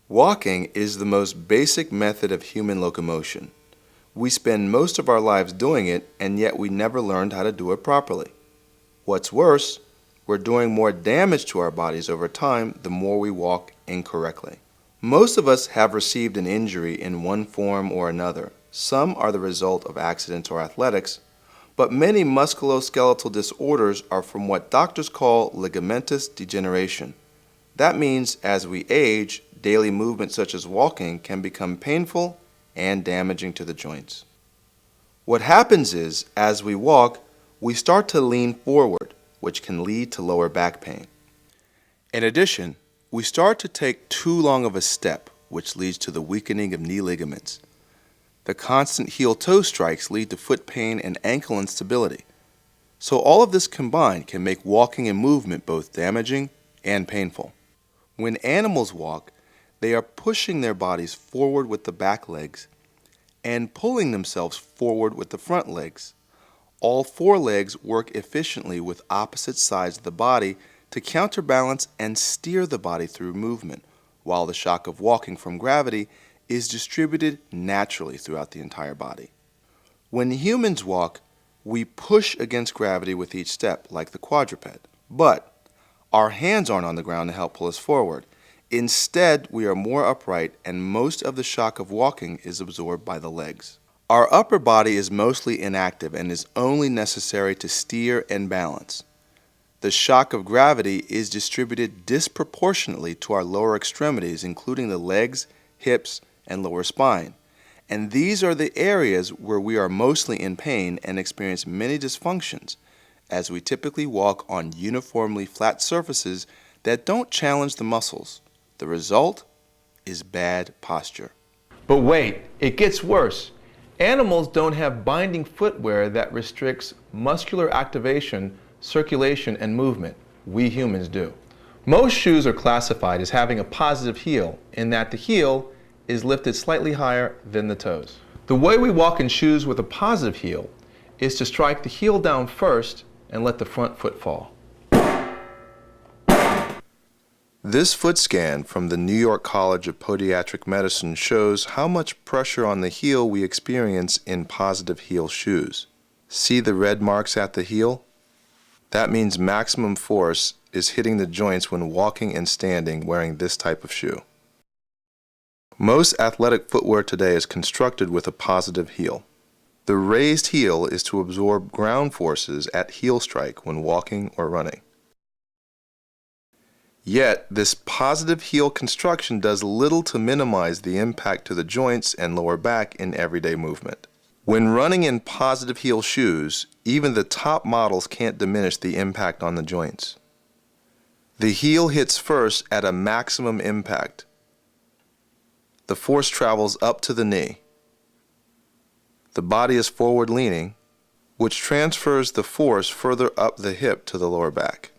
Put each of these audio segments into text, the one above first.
Walking is the most basic method of human locomotion. We spend most of our lives doing it, and yet we never learned how to do it properly. What's worse, we're doing more damage to our bodies over time the more we walk incorrectly. Most of us have received an injury in one form or another. Some are the result of accidents or athletics, but many musculoskeletal disorders are from what doctors call ligamentous degeneration. That means as we age, daily movement such as walking can become painful and damaging to the joints. What happens is, as we walk, we start to lean forward, which can lead to lower back pain. In addition, we start to take too long of a step, which leads to the weakening of knee ligaments. The constant heel-toe strikes lead to foot pain and ankle instability. So all of this combined can make walking and movement both damaging and painful. When animals walk, they are pushing their bodies forward with the back legs and pulling themselves forward with the front legs. All four legs work efficiently with opposite sides of the body to counterbalance and steer the body through movement, while the shock of walking from gravity is distributed naturally throughout the entire body. When humans walk, we push against gravity with each step, like the quadruped, but our hands aren't on the ground to help pull us forward. Instead, we are more upright, and most of the shock of walking is absorbed by the legs. Our upper body is mostly inactive and is only necessary to steer and balance. The shock of gravity is distributed disproportionately to our lower extremities, including the legs, hips, and lower spine. And these are the areas where we are mostly in pain and experience many dysfunctions, as we typically walk on uniformly flat surfaces that don't challenge the muscles. The result is bad posture. But wait, it gets worse. Animals don't have binding footwear that restricts muscular activation, circulation, and movement. We humans do. Most shoes are classified as having a positive heel in that the heel is lifted slightly higher than the toes. The way we walk in shoes with a positive heel is to strike the heel down first and let the front foot fall. This foot scan from the New York College of Podiatric Medicine shows how much pressure on the heel we experience in positive heel shoes. See the red marks at the heel? That means maximum force is hitting the joints when walking and standing wearing this type of shoe. Most athletic footwear today is constructed with a positive heel. The raised heel is to absorb ground forces at heel strike when walking or running. Yet, this positive heel construction does little to minimize the impact to the joints and lower back in everyday movement. When running in positive heel shoes, even the top models can't diminish the impact on the joints. The heel hits first at a maximum impact. The force travels up to the knee. The body is forward leaning, which transfers the force further up the hip to the lower back.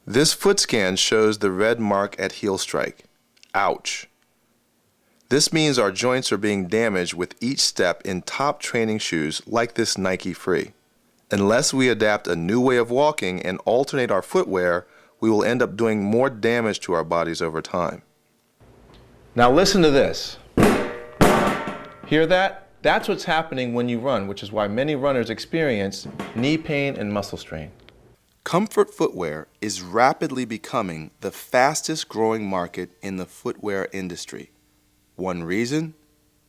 This foot scan shows the red mark at heel strike. Ouch! This means our joints are being damaged with each step in top training shoes like this Nike Free. Unless we adapt a new way of walking and alternate our footwear, we will end up doing more damage to our bodies over time. Now listen to this. Hear that? That's what's happening when you run, which is why many runners experience knee pain and muscle strain. Comfort footwear is rapidly becoming the fastest growing market in the footwear industry. One reason?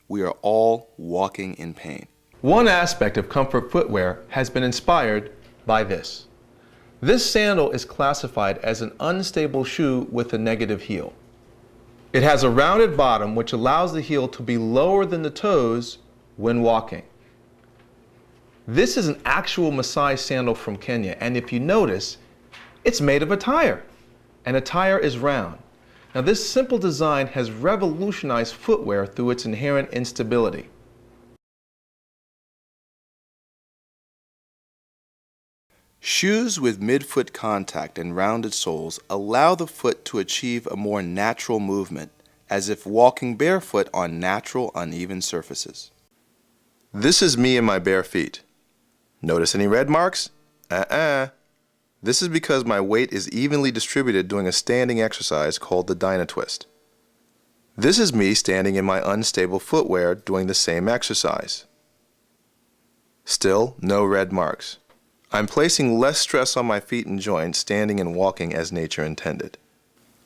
We are all walking in pain. One aspect of comfort footwear has been inspired by this. This sandal is classified as an unstable shoe with a negative heel. It has a rounded bottom which allows the heel to be lower than the toes when walking. This is an actual Maasai sandal from Kenya, and if you notice, it's made of a tire, and a tire is round. Now this simple design has revolutionized footwear through its inherent instability. Shoes with midfoot contact and rounded soles allow the foot to achieve a more natural movement, as if walking barefoot on natural, uneven surfaces. This is me and my bare feet. Notice any red marks? This is because my weight is evenly distributed doing a standing exercise called the Dyna Twist. This is me standing in my unstable footwear doing the same exercise. Still, no red marks. I'm placing less stress on my feet and joints standing and walking as nature intended.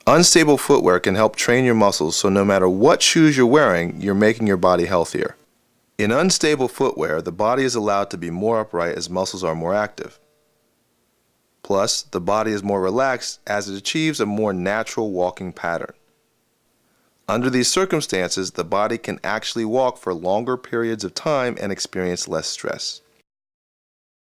Unstable footwear can help train your muscles so no matter what shoes you're wearing, you're making your body healthier. In unstable footwear, the body is allowed to be more upright as muscles are more active. Plus, the body is more relaxed as it achieves a more natural walking pattern. Under these circumstances, the body can actually walk for longer periods of time and experience less stress.